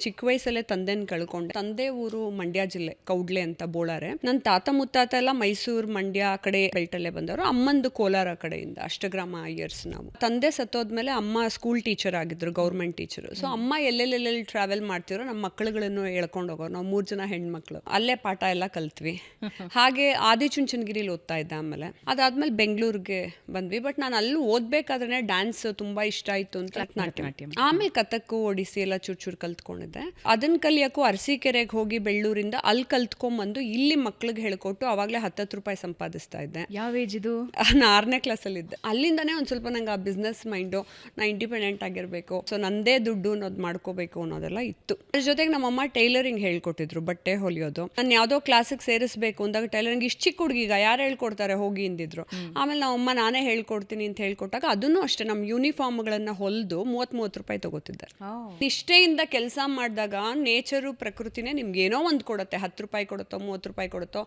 ಚಿಕ್ಕ ವಯಸ್ಸಲ್ಲೇ ತಂದೆನ ಕಳ್ಕೊಂಡೆ. ತಂದೆ ಊರು ಮಂಡ್ಯ ಜಿಲ್ಲೆ ಕೌಡ್ಲೆ ಅಂತ ಬೋಳಾರೆ. ನನ್ನ ತಾತ ಮುತ್ತಾತ ಎಲ್ಲ ಮೈಸೂರು ಮಂಡ್ಯ ಆ ಕಡೆ ಬೆಲ್ಟಲ್ಲೇ ಬಂದವರು. ಅಮ್ಮಂದು ಕೋಲಾರ ಕಡೆಯಿಂದ ಅಷ್ಟಗ್ರಾಮ ಅಯ್ಯರ್ಸ್. ನಾವು ತಂದೆ ಸತ್ತೋದ್ಮೇಲೆ ಅಮ್ಮ ಸ್ಕೂಲ್ ಟೀಚರ್ ಆಗಿದ್ರು, ಗೌರ್ಮೆಂಟ್ ಟೀಚರ್. ಸೊ ಅಮ್ಮ ಎಲ್ಲೆಲ್ಲೆಲ್ಲಿ ಟ್ರಾವೆಲ್ ಮಾಡ್ತಿರೋ ನಮ್ಮ ಮಕ್ಕಳುಗಳನ್ನು ಹೇಳ್ಕೊಂಡು ಹೋಗೋರು. ನಾವು 3 ಜನ ಹೆಣ್ಮಕ್ಳು, ಅಲ್ಲೇ ಪಾಠ ಎಲ್ಲ ಕಲ್ತ್ವಿ. ಹಾಗೆ ಆದಿಚುಂಚನಗಿರಿಲಿ ಓದ್ತಾ ಇದ್ದೆ. ಆಮೇಲೆ ಅದಾದ್ಮೇಲೆ ಬೆಂಗಳೂರಿಗೆ ಬಂದ್ವಿ. ಬಟ್ ನಾನು ಅಲ್ಲಿ ಓದ್ಬೇಕಾದ್ರೆ ಡ್ಯಾನ್ಸ್ ತುಂಬಾ ಇಷ್ಟ ಆಯ್ತು ಅಂತ ಭರತನಾಟ್ಯಂ, ಆಮೇಲೆ ಕಥಕ್ಕು ಒಡಿಸಿ ಎಲ್ಲ ಚೂರು ಕಲ್ತ್ಕೊಂಡಿದ್ದೆ. ಅದನ್ನ ಕಲಿಯಕ್ಕೂ ಅರಸೀಕೆರೆಗೆ ಹೋಗಿ ಬೆಳ್ಳೂರಿಂದ ಅಲ್ಲಿ ಕಲ್ತ್ಕೊಂಡ್ಬಂದು ಇಲ್ಲಿ ಮಕ್ಳಿಗೆ ಹೇಳ್ಕೊಟ್ಟು ಅವಾಗಲೇ 10 ರೂಪಾಯಿ ಸಂಪಾದಿಸ್ತಾ ಇದ್ದೆ. ಯಾವ ಏಜ್ ಇದು? ನಾನು 6ನೇ ಕ್ಲಾಸಲ್ಲಿ ಇದ್ದೆ. ಅಲ್ಲಿಂದಾನೇ ಒಂದು ಸ್ವಲ್ಪ ನಂಗೆ ಆ ಬಿಸ್ನೆಸ್ ಮೈಂಡು, ನಾ ಇಂಡಿಪೆಂಡೆಂಟ್ ಆಗಿರಬೇಕು, ಸೊ ನಂದೇ ದುಡ್ಡು ಅನ್ನೋದು ಮಾಡ್ಕೋಬೇಕು ಅನ್ನೋದೆಲ್ಲ ಇತ್ತು. ಅದ್ರ ಜೊತೆಗೆ ನಮ್ಮಮ್ಮ ಟೈಲರಿಂಗ್ ಹೇಳ್ಕೊಟ್ಟಿದ್ರು, ಬಟ್ಟೆ ಹೊಲಿಯೋದು. ನಾನು ಯಾವುದೋ ಕ್ಲಾಸಿಗೆ ಸೇರಿಸಬೇಕು ಅಂದಾಗ ಟೈಲರಿಂಗ್ ಇಷ್ಟು ಚಿಕ್ಕ ಹುಡುಗಿಗ ಯಾರು ಹೇಳ್ಕೊಡ್ತಾರೆ ಹೋಗಿ ಅಂದಿದ್ರು. ಆಮೇಲೆ ನಮ್ಮಮ್ಮ ನಾನೇ ಹೇಳ್ಕೊಡ್ತೀನಿ ಅಂತ ಹೇಳ್ಕೊಟ್ಟಾಗ ಅದನ್ನು ಅಷ್ಟೇ ನಮ್ಮ ಯೂನಿಫಾರ್ಮ್ಗಳನ್ನು ಹೊಲಿದು 30 ರೂಪಾಯಿ ತಗೋತಿದ್ದೆ. ನಿಷ್ಠೆಯಿಂದ ಕೆಲಸ ಮಾಡಿದಾಗ ನೇಚರು ಪ್ರಕೃತಿನೇ ನಿಮ್ಗೆ ಏನೋ ಒಂದು ಕೊಡುತ್ತೆ. 10 ರೂಪಾಯಿ ಕೊಡುತ್ತೋ 30 ರೂಪಾಯಿ ಕೊಡುತ್ತೋ